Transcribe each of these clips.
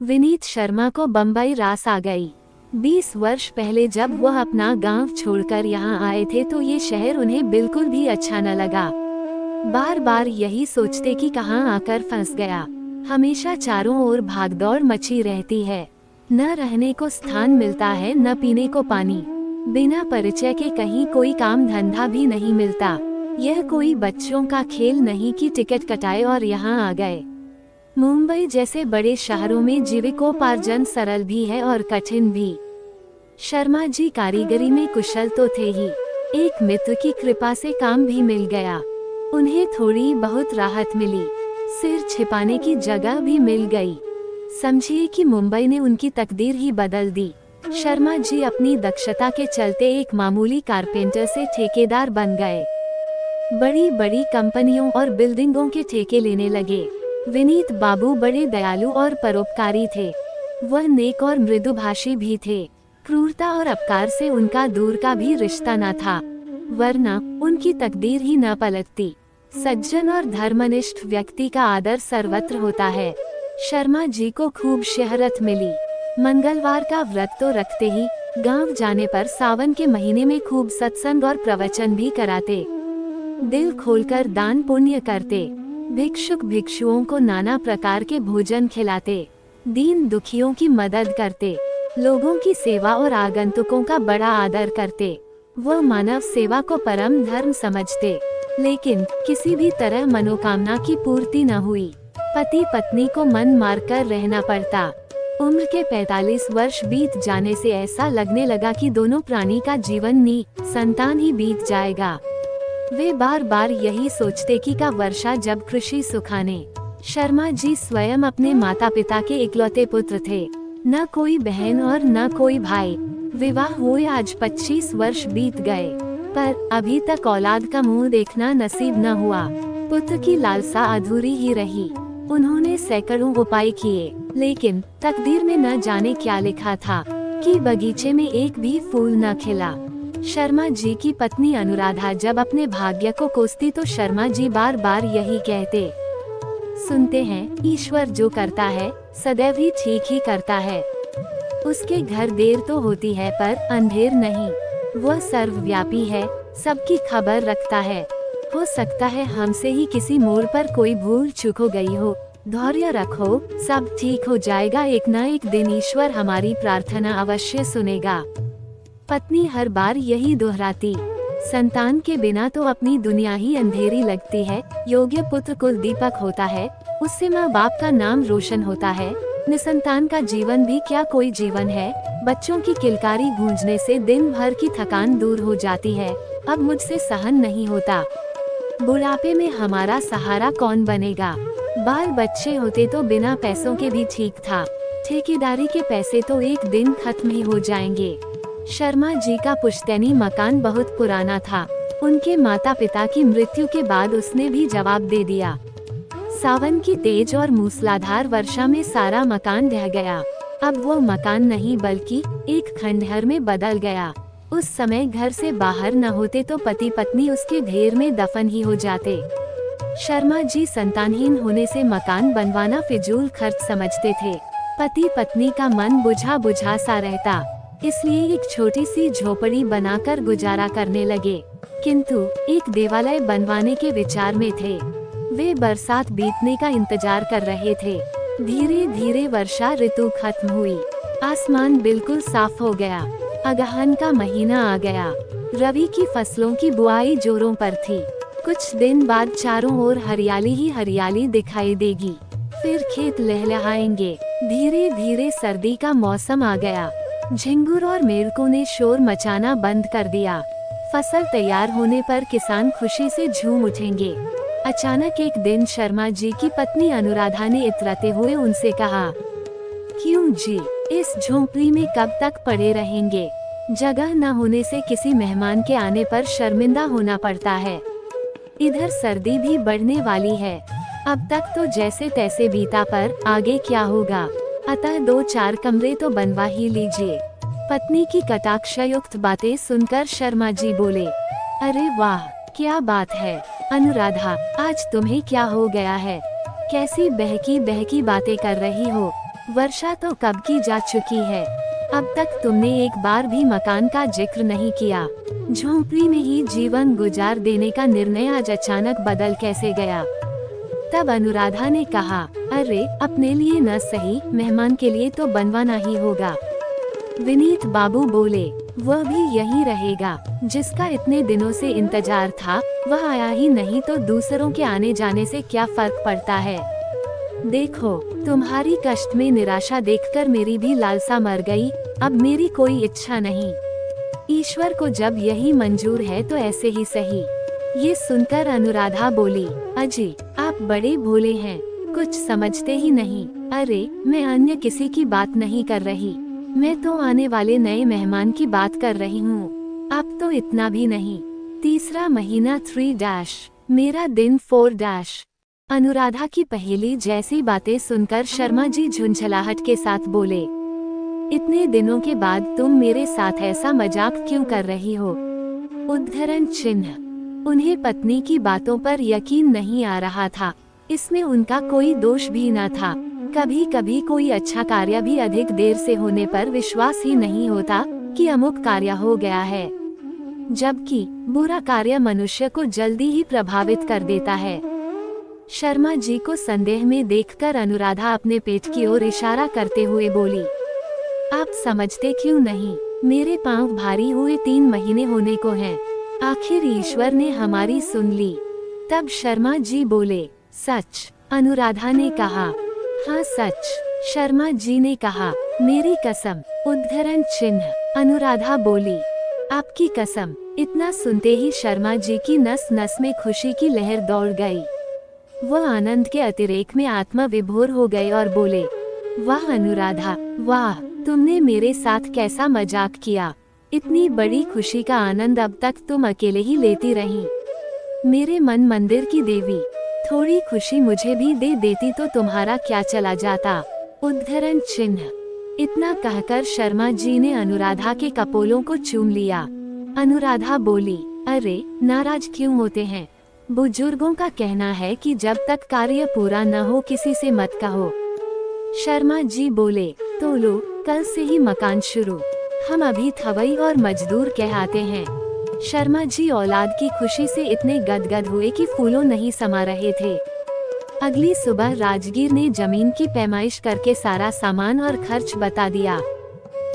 विनीत शर्मा को बम्बई रास आ गई। 20 वर्ष पहले जब वह अपना गांव छोड़कर यहाँ आए थे तो ये शहर उन्हें बिल्कुल भी अच्छा न लगा। बार बार यही सोचते कि कहाँ आकर फंस गया। हमेशा चारों ओर भागदौड़ मची रहती है, न रहने को स्थान मिलता है न पीने को पानी। बिना परिचय के कहीं कोई काम धंधा भी नहीं मिलता। यह कोई बच्चों का खेल नहीं कि टिकट कटाए और यहाँ आ गए। मुंबई जैसे बड़े शहरों में जीविकोपार्जन सरल भी है और कठिन भी। शर्मा जी कारीगरी में कुशल तो थे ही, एक मित्र की कृपा से काम भी मिल गया। उन्हें थोड़ी बहुत राहत मिली, सिर छिपाने की जगह भी मिल गई। समझिए कि मुंबई ने उनकी तकदीर ही बदल दी। शर्मा जी अपनी दक्षता के चलते एक मामूली कारपेंटर से ठेकेदार बन गए। बड़ी बड़ी कंपनियों और बिल्डिंगों के ठेके लेने लगे। विनीत बाबू बड़े दयालु और परोपकारी थे। वह नेक और मृदुभाषी भी थे। क्रूरता और अपकार से उनका दूर का भी रिश्ता न था, वरना उनकी तकदीर ही न पलटती। सज्जन और धर्मनिष्ठ व्यक्ति का आदर सर्वत्र होता है। शर्मा जी को खूब शोहरत मिली। मंगलवार का व्रत तो रखते ही, गांव जाने पर सावन के महीने में खूब सत्संग और प्रवचन भी कराते। दिल खोलकर दान पुण्य करते। भिक्षुक भिक्षुओं को नाना प्रकार के भोजन खिलाते। दीन दुखियों की मदद करते। लोगों की सेवा और आगंतुकों का बड़ा आदर करते। वह मानव सेवा को परम धर्म समझते। लेकिन किसी भी तरह मनोकामना की पूर्ति न हुई। पति पत्नी को मन मारकर रहना पड़ता। उम्र के 45 वर्ष बीत जाने से ऐसा लगने लगा कि दोनों प्राणी का जीवन संतान ही बीत जाएगा। वे बार बार यही सोचते कि का वर्षा जब कृषि सुखाने। शर्मा जी स्वयं अपने माता पिता के इकलौते पुत्र थे। न कोई बहन और न कोई भाई। विवाह हुए आज 25 वर्ष बीत गए, पर अभी तक औलाद का मुंह देखना नसीब न हुआ। पुत्र की लालसा अधूरी ही रही। उन्होंने सैकड़ों उपाय किए, लेकिन तकदीर में न जाने क्या लिखा था कि बगीचे में एक भी फूल न खिला। शर्मा जी की पत्नी अनुराधा जब अपने भाग्य को कोसती तो शर्मा जी बार बार यही कहते, सुनते हैं, ईश्वर जो करता है सदैव ही ठीक ही करता है। उसके घर देर तो होती है पर अंधेर नहीं। वह सर्वव्यापी है, सबकी खबर रखता है। हो सकता है हमसे ही किसी मोड़ पर कोई भूल चूक हो गई हो। धैर्य रखो, सब ठीक हो जाएगा। एक न एक दिन ईश्वर हमारी प्रार्थना अवश्य सुनेगा। पत्नी हर बार यही दोहराती। संतान के बिना तो अपनी दुनिया ही अंधेरी लगती है। योग्य पुत्र कुल दीपक होता है, उससे माँ बाप का नाम रोशन होता है। निसंतान का जीवन भी क्या कोई जीवन है। बच्चों की किलकारी गूंजने से दिन भर की थकान दूर हो जाती है। अब मुझसे सहन नहीं होता। बुढ़ापे में हमारा सहारा कौन बनेगा। बाल बच्चे होते तो बिना पैसों के भी ठीक था। ठेकेदारी के पैसे तो एक दिन खत्म ही हो जाएंगे। शर्मा जी का पुश्तैनी मकान बहुत पुराना था। उनके माता पिता की मृत्यु के बाद उसने भी जवाब दे दिया। सावन की तेज और मूसलाधार वर्षा में सारा मकान ढह गया। अब वो मकान नहीं बल्कि एक खंडहर में बदल गया। उस समय घर से बाहर न होते तो पति पत्नी उसके ढेर में दफन ही हो जाते। शर्मा जी संतानहीन होने से मकान बनवाना फिजूल खर्च समझते थे। पति पत्नी का मन बुझा बुझा सा रहता, इसलिए एक छोटी सी झोपड़ी बनाकर गुजारा करने लगे। किंतु एक देवालय बनवाने के विचार में थे। वे बरसात बीतने का इंतजार कर रहे थे। धीरे धीरे वर्षा ऋतु खत्म हुई। आसमान बिल्कुल साफ हो गया। अगहन का महीना आ गया। रबी की फसलों की बुआई जोरों पर थी। कुछ दिन बाद चारों ओर हरियाली ही हरियाली दिखाई देगी। फिर खेत लहलहाएंगे। धीरे धीरे सर्दी का मौसम आ गया। झिंगुर और मेढकों ने शोर मचाना बंद कर दिया। फसल तैयार होने पर किसान खुशी से झूम उठेंगे। अचानक एक दिन शर्मा जी की पत्नी अनुराधा ने इतराते हुए उनसे कहा, क्यों जी, इस झोंपड़ी में कब तक पड़े रहेंगे। जगह न होने से किसी मेहमान के आने पर शर्मिंदा होना पड़ता है। इधर सर्दी भी बढ़ने वाली है। अब तक तो जैसे तैसे बीता, पर आगे क्या होगा। अतः 2-4 कमरे तो बनवा ही लीजिए। पत्नी की कटाक्षयुक्त बातें सुनकर शर्मा जी बोले, अरे वाह, क्या बात है अनुराधा, आज तुम्हें क्या हो गया है। कैसी बहकी बहकी बातें कर रही हो। वर्षा तो कब की जा चुकी है, अब तक तुमने एक बार भी मकान का जिक्र नहीं किया। झोंपड़ी में ही जीवन गुजार देने का निर्णय आज अचानक बदल कैसे गया? तब अनुराधा ने कहा, अरे अपने लिए न सही, मेहमान के लिए तो बनवाना ही होगा। विनीत बाबू बोले, वह भी यही रहेगा, जिसका इतने दिनों से इंतजार था, वह आया ही नहीं तो दूसरों के आने जाने से क्या फर्क पड़ता है। देखो, तुम्हारी कष्ट में निराशा देखकर मेरी भी लालसा मर गई, अब मेरी कोई इच्छा नहीं। ईश्वर को जब यही मंजूर है तो ऐसे ही सही। ये सुनकर अनुराधा बोली, अजी आप बड़े भोले हैं, कुछ समझते ही नहीं। अरे मैं अन्य किसी की बात नहीं कर रही, मैं तो आने वाले नए मेहमान की बात कर रही हूँ। अब तो इतना भी नहीं। तीसरा महीना 3 मेरा दिन 4 अनुराधा की पहेली जैसी बातें सुनकर शर्मा जी झुंझलाहट के साथ बोले, इतने दिनों के बाद तुम मेरे साथ ऐसा मजाक क्यों कर रही हो? उद्धरण चिन्ह। उन्हें पत्नी की बातों पर यकीन नहीं आ रहा था। इसमें उनका कोई दोष भी न था। कभी कभी कोई अच्छा कार्य भी अधिक देर से होने पर विश्वास ही नहीं होता कि अमुक कार्य हो गया है, जबकि बुरा कार्य मनुष्य को जल्दी ही प्रभावित कर देता है। शर्मा जी को संदेह में देखकर अनुराधा अपने पेट की ओर इशारा करते हुए बोली, आप समझते क्यों नहीं? मेरे पांव भारी हुए 3 महीने होने को हैं। आखिर ईश्वर ने हमारी सुन ली। तब शर्मा जी बोले, सच? अनुराधा ने कहा, हाँ सच। शर्मा जी ने कहा, मेरी कसम। उद्धरण चिन्ह। अनुराधा बोली, आपकी कसम? इतना सुनते ही शर्मा जी की नस नस में खुशी की लहर दौड़ गई। वह आनंद के अतिरेक में आत्मा विभोर हो गए और बोले, वाह अनुराधा, वाह, तुमने मेरे साथ कैसा मजाक किया। इतनी बड़ी खुशी का आनंद अब तक तुम अकेले ही लेती रही। मेरे मन मंदिर की देवी, थोड़ी खुशी मुझे भी दे देती तो तुम्हारा क्या चला जाता। उद्धरण चिन्ह। इतना कहकर शर्मा जी ने अनुराधा के कपोलों को चूम लिया। अनुराधा बोली, अरे नाराज क्यों होते हैं? बुजुर्गों का कहना है कि जब तक कार्य पूरा न हो किसी से मत कहो। शर्मा जी बोले, तो लो, कल से ही मकान शुरू। हम अभी थवई और मजदूर कहलाते हैं। शर्मा जी औलाद की खुशी से इतने गदगद हुए कि फूलों नहीं समा रहे थे। अगली सुबह राजगीर ने जमीन की पैमाइश करके सारा सामान और खर्च बता दिया।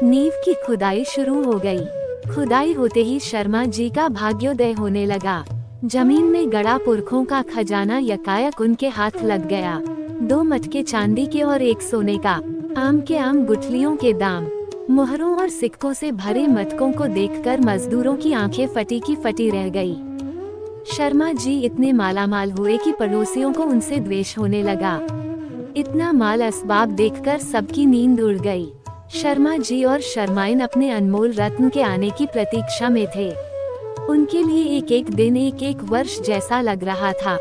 नींव की खुदाई शुरू हो गई। खुदाई होते ही शर्मा जी का भाग्योदय होने लगा। जमीन में गड़ा पुरखों का खजाना यकायक उनके हाथ लग गया। 2 मटके चांदी के और 1 सोने का। आम के आम गुठलियों के दाम। मोहरों और सिक्कों से भरे मटकों को देखकर मजदूरों की आंखें फटी की फटी रह गई। शर्मा जी इतने मालामाल हुए कि पड़ोसियों को उनसे द्वेष होने लगा। इतना माल असबाब देखकर सबकी नींद उड़ गई। शर्मा जी और शर्माइन अपने अनमोल रत्न के आने की प्रतीक्षा में थे। उनके लिए एक एक दिन एक एक वर्ष जैसा लग रहा था।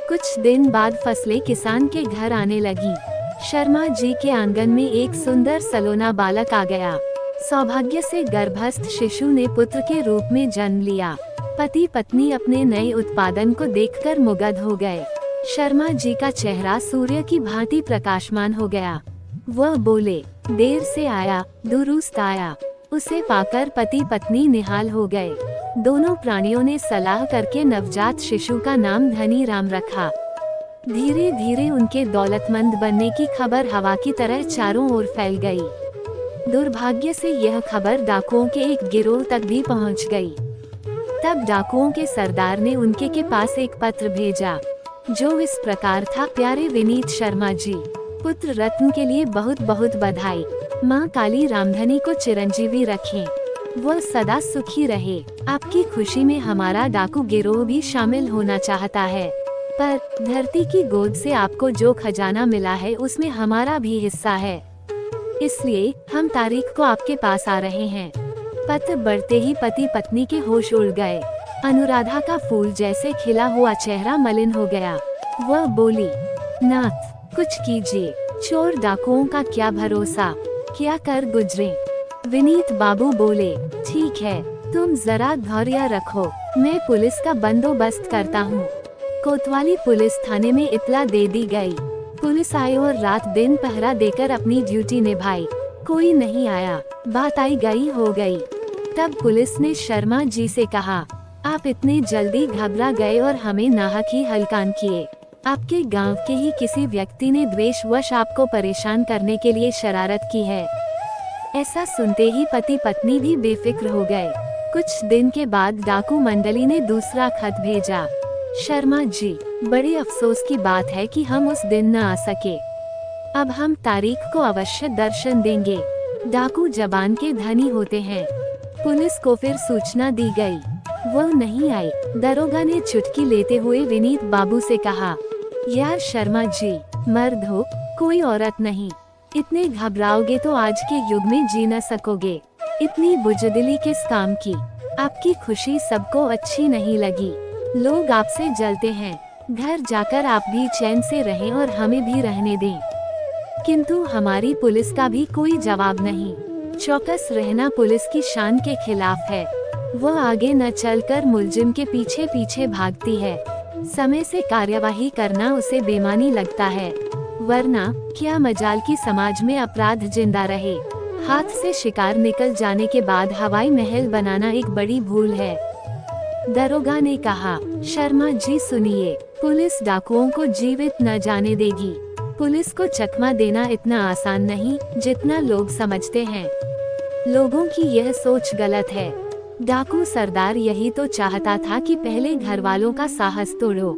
कुछ दिन बाद फसलें किसान के घर आने लगी। शर्मा जी के आंगन में एक सुंदर सलोना बालक आ गया। सौभाग्य से गर्भस्थ शिशु ने पुत्र के रूप में जन्म लिया। पति पत्नी अपने नए उत्पादन को देखकर मुग्ध हो गए। शर्मा जी का चेहरा सूर्य की भांति प्रकाशमान हो गया। वह बोले, देर से आया, दुरुस्त आया। उसे पाकर पति पत्नी निहाल हो गए। दोनों प्राणियों ने सलाह करके नवजात शिशु का नाम धनी राम रखा। धीरे धीरे उनके दौलतमंद बनने की खबर हवा की तरह चारों ओर फैल गई। दुर्भाग्य से यह खबर डाकुओं के एक गिरोह तक भी पहुंच गई। तब डाकुओं के सरदार ने उनके के पास एक पत्र भेजा, जो इस प्रकार था, प्यारे विनीत शर्मा जी, पुत्र रत्न के लिए बहुत बहुत बधाई। माँ काली रामधनी को चिरंजीवी रखें, वह सदा सुखी रहे। आपकी खुशी में हमारा डाकू गिरोह भी शामिल होना चाहता है, पर धरती की गोद से आपको जो खजाना मिला है उसमें हमारा भी हिस्सा है। इसलिए हम तारीख को आपके पास आ रहे हैं। पत्र बढ़ते ही पति पत्नी के होश उड़ गए। अनुराधा का फूल जैसे खिला हुआ चेहरा मलिन हो गया। वह बोली, नाथ कुछ कीजिए, चोर डाकुओं का क्या भरोसा, क्या कर गुजरे। विनीत बाबू बोले, ठीक है, तुम जरा धैर्य रखो, मैं पुलिस का बंदोबस्त करता हूँ। कोतवाली पुलिस थाने में इत्तला दे दी गई। पुलिस आई और रात दिन पहरा देकर अपनी ड्यूटी निभाई। कोई नहीं आया, बात आई गई हो गई। तब पुलिस ने शर्मा जी से कहा, आप इतने जल्दी घबरा गए और हमें नाहक ही हलकान किए। आपके गांव के ही किसी व्यक्ति ने द्वेषवश आपको परेशान करने के लिए शरारत की है। ऐसा सुनते ही पति पत्नी भी बेफिक्र हो गए। कुछ दिन के बाद डाकू मंडली ने दूसरा खत भेजा। शर्मा जी, बड़े अफसोस की बात है कि हम उस दिन न आ सके। अब हम तारीख को अवश्य दर्शन देंगे। डाकू जबान के धनी होते हैं। पुलिस को फिर सूचना दी गई, वो नहीं आई। दरोगा ने चुटकी लेते हुए विनीत बाबू से कहा, यार शर्मा जी, मर्द हो, कोई औरत नहीं। इतने घबराओगे तो आज के युग में जी न सकोगे। इतनी बुजदिली किस काम की? आपकी खुशी सबको अच्छी नहीं लगी। लोग आपसे जलते हैं। घर जाकर आप भी चैन से रहें और हमें भी रहने दें। किंतु हमारी पुलिस का भी कोई जवाब नहीं। चौकस रहना पुलिस की शान के खिलाफ है। वो आगे न चलकर मुलजिम के पीछे पीछे भागती है। समय से कार्यवाही करना उसे बेमानी लगता है। वरना क्या मजाल की समाज में अपराध जिंदा रहे। हाथ से शिकार निकल जाने के बाद हवाई महल बनाना एक बड़ी भूल है। दरोगा ने कहा, शर्मा जी सुनिए, पुलिस डाकुओं को जीवित न जाने देगी। पुलिस को चकमा देना इतना आसान नहीं जितना लोग समझते हैं। लोगों की यह सोच गलत है। डाकू सरदार यही तो चाहता था कि पहले घर वालों का साहस तोड़ो,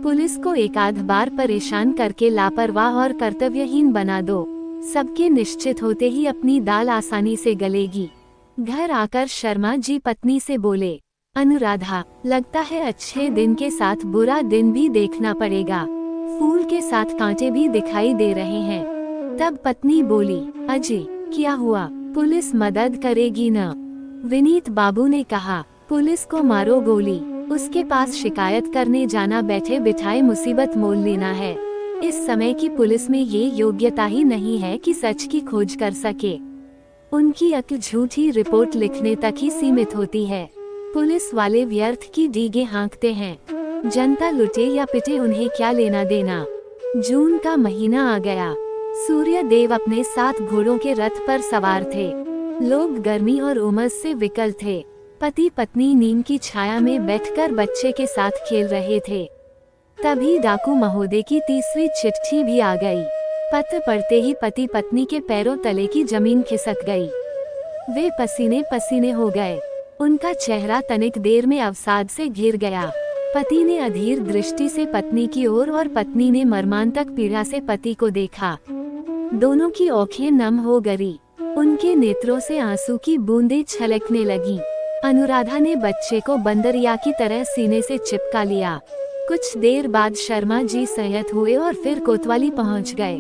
पुलिस को एक आध बार परेशान करके लापरवाह और कर्तव्यहीन बना दो। सबके निश्चित होते ही अपनी दाल आसानी से गलेगी। घर आकर शर्मा जी पत्नी से बोले, अनुराधा, लगता है अच्छे दिन के साथ बुरा दिन भी देखना पड़ेगा। फूल के साथ कांटे भी दिखाई दे रहे हैं। तब पत्नी बोली, अजी क्या हुआ? पुलिस मदद करेगी न? विनीत बाबू ने कहा, पुलिस को मारो गोली। उसके पास शिकायत करने जाना बैठे बिठाए मुसीबत मोल लेना है। इस समय की पुलिस में ये योग्यता ही नहीं है कि सच की खोज कर सके। उनकी अक्ल झूठी रिपोर्ट लिखने तक ही सीमित होती है। पुलिस वाले व्यर्थ की डीगे हाँकते हैं। जनता लुटे या पिटे उन्हें क्या लेना देना। जून का महीना आ गया। सूर्य देव अपने 7 घोड़ों के रथ पर सवार थे। लोग गर्मी और उमस से विकल थे। पति पत्नी नीम की छाया में बैठकर बच्चे के साथ खेल रहे थे। तभी डाकू महोदय की तीसरी चिट्ठी भी आ गई। पत्र पढ़ते ही पति पत्नी के पैरों तले की जमीन खिसक गई। वे पसीने पसीने हो गए। उनका चेहरा तनिक देर में अवसाद से घिर गया। पति ने अधीर दृष्टि से पत्नी की ओर और पत्नी ने मर्मांतक पीड़ा से पति को देखा। दोनों की आंखें नम हो गई। उनके नेत्रों से आंसू की बूंदें छलकने लगीं। अनुराधा ने बच्चे को बंदरिया की तरह सीने से चिपका लिया। कुछ देर बाद शर्मा जी संयत हुए और फिर कोतवाली पहुंच गए।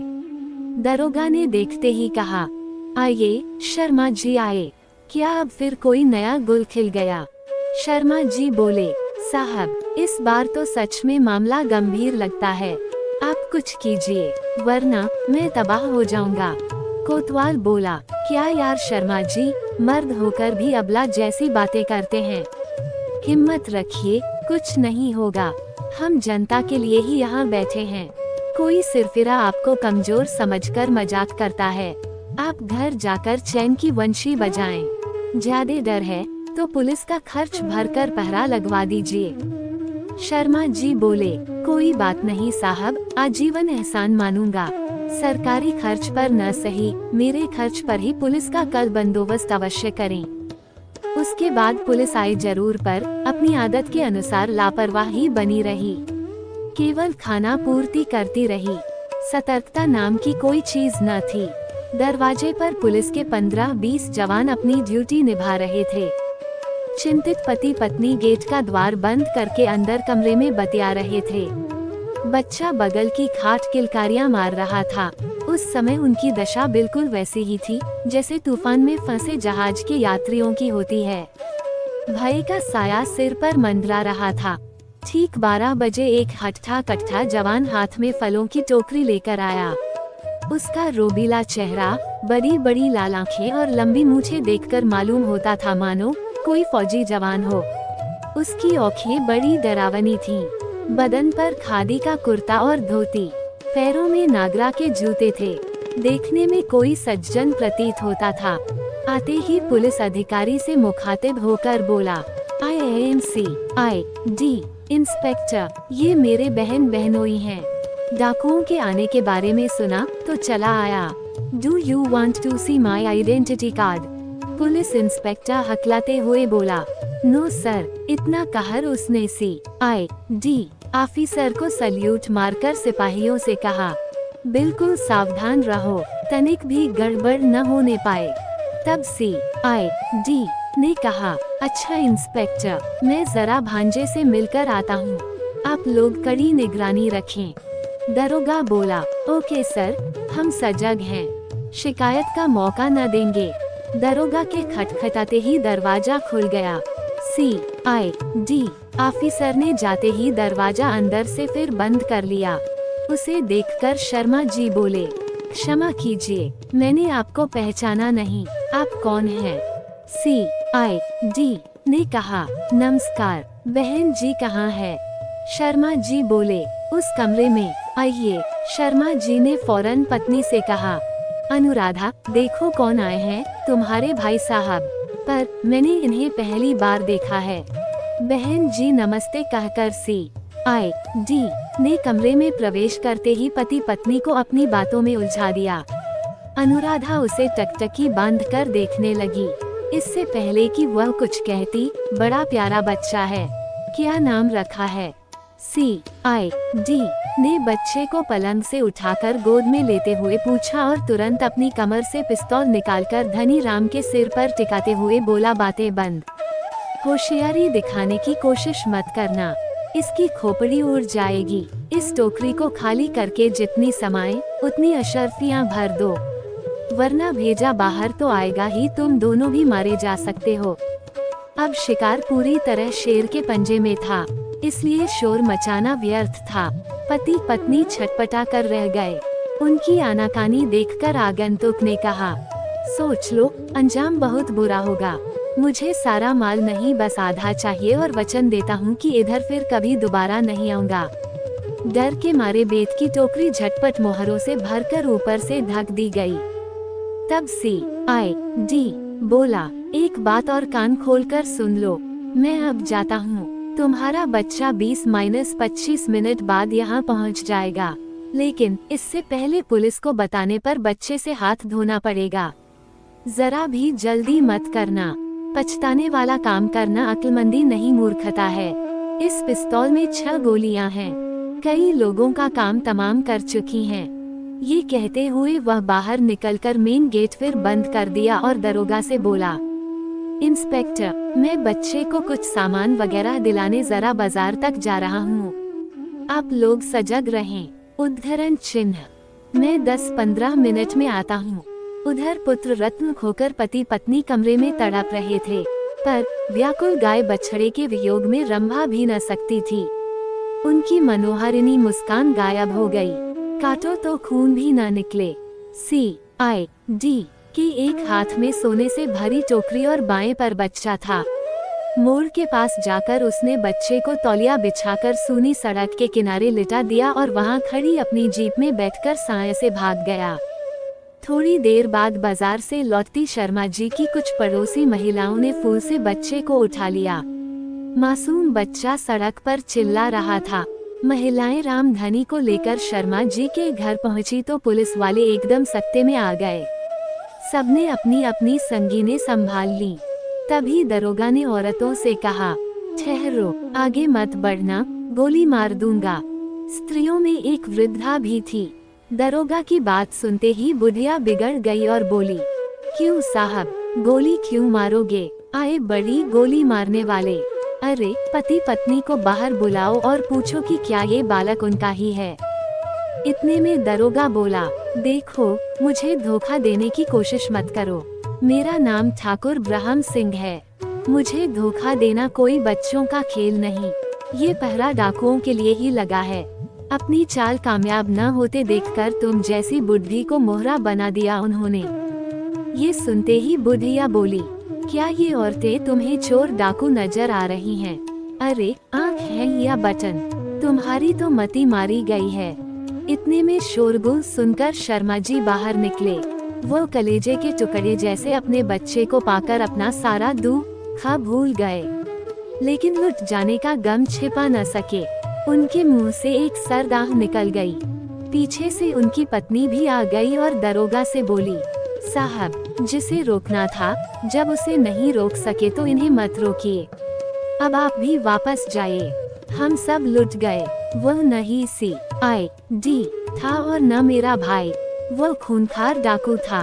दरोगा ने देखते ही कहा, आइए शर्मा जी आए। क्या अब फिर कोई नया गुल खिल गया? शर्मा जी बोले, साहब इस बार तो सच में मामला गंभीर लगता है। आप कुछ कीजिए वरना मैं तबाह हो जाऊंगा। कोतवाल बोला, क्या यार शर्मा जी, मर्द होकर भी अबला जैसी बातें करते हैं। हिम्मत रखिए, कुछ नहीं होगा। हम जनता के लिए ही यहाँ बैठे हैं। कोई सिरफिरा आपको कमजोर समझकर मजाक करता है। आप घर जाकर चैन की वंशी बजाएं। ज्यादा डर है तो पुलिस का खर्च भरकर पहरा लगवा दीजिए। शर्मा जी बोले, कोई बात नहीं साहब, आजीवन एहसान मानूंगा। सरकारी खर्च पर न सही, मेरे खर्च पर ही पुलिस का कल बंदोबस्त अवश्य करें। उसके बाद पुलिस आई जरूर, पर अपनी आदत के अनुसार लापरवाही बनी रही। केवल खाना पूर्ति करती रही। सतर्कता नाम की कोई चीज न थी। दरवाजे पर पुलिस के 15-20 जवान अपनी ड्यूटी निभा रहे थे। चिंतित पति पत्नी गेट का द्वार बंद करके अंदर कमरे में बतिया रहे थे। बच्चा बगल की खाट किलकारियां मार रहा था। उस समय उनकी दशा बिल्कुल वैसी ही थी जैसे तूफान में फंसे जहाज के यात्रियों की होती है। भय का साया सिर पर मंडरा रहा था। ठीक 12 बजे एक हट्ठा कट्ठा जवान हाथ में फलों की टोकरी लेकर आया। उसका रोबीला चेहरा, बड़ी बड़ी लाल आंखें और लंबी मूछें देखकर मालूम होता था मानो कोई फौजी जवान हो। उसकी आंखें बड़ी डरावनी थीं। बदन पर खादी का कुर्ता और धोती, पैरों में नागरा के जूते थे। देखने में कोई सज्जन प्रतीत होता था। आते ही पुलिस अधिकारी से मुखातिब होकर बोला, IAMC इंस्पेक्टर, ये मेरे बहन बहनोई हैं। डाकुओं के आने के बारे में सुना तो चला आया। Do you want to see my identity card? Police inspector हकलाते हुए बोला, नो सर। इतना कहकर उसने CID ऑफिसर को सल्यूट मारकर सिपाहियों से कहा, बिल्कुल सावधान रहो, तनिक भी गड़बड़ न होने पाए। तब CID ने कहा, अच्छा इंस्पेक्टर, मैं जरा भांजे से मिलकर आता हूँ, आप लोग कड़ी निगरानी रखें। दरोगा बोला, ओके सर, हम सजग हैं, शिकायत का मौका न देंगे। दरोगा के खटखटाते ही दरवाजा खुल गया। CID ऑफिसर ने जाते ही दरवाजा अंदर से फिर बंद कर लिया। उसे देखकर शर्मा जी बोले, क्षमा कीजिए, मैंने आपको पहचाना नहीं, आप कौन हैं? CID ने कहा, नमस्कार, बहन जी कहाँ है? शर्मा जी बोले, उस कमरे में, आइए। शर्मा जी ने फौरन पत्नी से कहा, अनुराधा, देखो कौन आए हैं, तुम्हारे भाई साहब, पर मैंने इन्हें पहली बार देखा है। बहन जी नमस्ते कहकर CID ने कमरे में प्रवेश करते ही पति पत्नी को अपनी बातों में उलझा दिया। अनुराधा उसे टकटकी बांधकर देखने लगी। इससे पहले कि वह कुछ कहती, बड़ा प्यारा बच्चा है, क्या नाम रखा है? CID ने बच्चे को पलंग से उठाकर गोद में लेते हुए पूछा और तुरंत अपनी कमर से पिस्तौल निकालकर धनी राम के सिर पर टिकाते हुए बोला, बातें बंद, होशियारी दिखाने की कोशिश मत करना, इसकी खोपड़ी उड़ जाएगी। इस टोकरी को खाली करके जितनी समाए उतनी अशर्फियां भर दो, वरना भेजा बाहर तो आएगा ही, तुम दोनों भी मारे जा सकते हो। अब शिकार पूरी तरह शेर के पंजे में था, इसलिए शोर मचाना व्यर्थ था। पति पत्नी छटपटा कर रह गए। उनकी आनाकानी देखकर आगंतुक ने कहा, सोच लो, अंजाम बहुत बुरा होगा। मुझे सारा माल नहीं, बस आधा चाहिए, और वचन देता हूँ कि इधर फिर कभी दोबारा नहीं आऊंगा। डर के मारे बेत की टोकरी झटपट मोहरों से भरकर ऊपर से ढक दी गई। तब CID बोला, एक बात और कान खोलकर सुन लो, मैं अब जाता हूँ। तुम्हारा बच्चा 20-25 मिनट बाद यहाँ पहुँच जाएगा, लेकिन इससे पहले पुलिस को बताने पर बच्चे से हाथ धोना पड़ेगा। जरा भी जल्दी मत करना, पछताने वाला काम करना अक्लमंदी नहीं, मूर्खता है। इस पिस्तौल में 6 गोलियां हैं, कई लोगों का काम तमाम कर चुकी हैं। ये कहते हुए वह बाहर निकलकर मेन गेट फिर बंद कर दिया और दरोगा से बोला, इंस्पेक्टर, मैं बच्चे को कुछ सामान वगैरह दिलाने जरा बाजार तक जा रहा हूँ, आप लोग सजग रहें। उद्धरण चिन्ह, मैं 10-15 मिनट में आता हूँ। उधर पुत्र रत्न खोकर पति पत्नी कमरे में तड़प रहे थे, पर व्याकुल गाय बछड़े के वियोग में रंभा भी न सकती थी। उनकी मनोहारिणी मुस्कान गायब हो गई, काटो तो खून भी न निकले। CID के एक हाथ में सोने से भरी टोकरी और बाएं पर बच्चा था। मोड़ के पास जाकर उसने बच्चे को तौलिया बिछाकर सूनी सड़क के किनारे लिटा दिया और वहां खड़ी अपनी जीप में बैठकर साए से भाग गया। थोड़ी देर बाद बाजार से लौटती शर्मा जी की कुछ पड़ोसी महिलाओं ने फूल से बच्चे को उठा लिया। मासूम बच्चा सड़क पर चिल्ला रहा था। महिलाएं रामधनी को लेकर शर्मा जी के घर पहुंची तो पुलिस वाले एकदम सख्ते में आ गए। सबने अपनी अपनी संगीनें संभाल ली। तभी दरोगा ने औरतों से कहा, ठहरो, आगे मत बढ़ना, गोली मार दूंगा। स्त्रियों में एक वृद्धा भी थी। दरोगा की बात सुनते ही बुढ़िया बिगड़ गई और बोली, क्यों साहब, गोली क्यों मारोगे? आए बड़ी गोली मारने वाले। अरे, पति पत्नी को बाहर बुलाओ और पूछो कि क्या ये बालक उनका ही है। इतने में दरोगा बोला, देखो, मुझे धोखा देने की कोशिश मत करो। मेरा नाम ठाकुर ब्रह्म सिंह है। मुझे धोखा देना कोई बच्चों का खेल नहीं। ये पहरा डाकुओं के लिए ही लगा है। अपनी चाल कामयाब न होते देखकर तुम जैसी बुढ़ी को मोहरा बना दिया उन्होंने। ये सुनते ही बुढ़िया बोली, क्या ये औरतें तुम्हें चोर डाकू नजर आ रही हैं? अरे, आँख है या बटन? तुम्हारी तो मति मारी गई है। इतने में शोरगुल सुनकर शर्मा जी बाहर निकले। वो कलेजे के टुकड़े जैसे अपने बच्चे को पाकर अपना सारा दुख भूल गए, लेकिन लुट जाने का गम छिपा न सके। उनके मुंह से एक सर्द आह निकल गई। पीछे से उनकी पत्नी भी आ गई और दरोगा से बोली, साहब, जिसे रोकना था जब उसे नहीं रोक सके तो इन्हें मत रोकिए। अब आप भी वापस जाइए, हम सब लुट गए। वह नहीं CID था और न मेरा भाई, वह खूंखार डाकू था।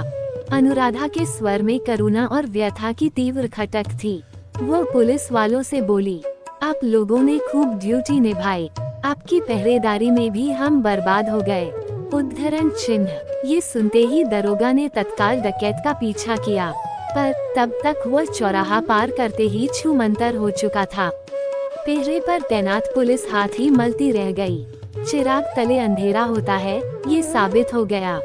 अनुराधा के स्वर में करुणा और व्यथा की तीव्र खटक थी। वो पुलिस वालों से बोली, आप लोगों ने खूब ड्यूटी निभाई, आपकी पहरेदारी में भी हम बर्बाद हो गए। उद्धरण चिन्ह। ये सुनते ही दरोगा ने तत्काल डकैत का पीछा किया, पर तब तक वह चौराहा पार करते ही छूमंतर हो चुका था। पहरे पर तैनात पुलिस हाथ ही मलती रह गई। चिराग तले अंधेरा होता है, ये साबित हो गया।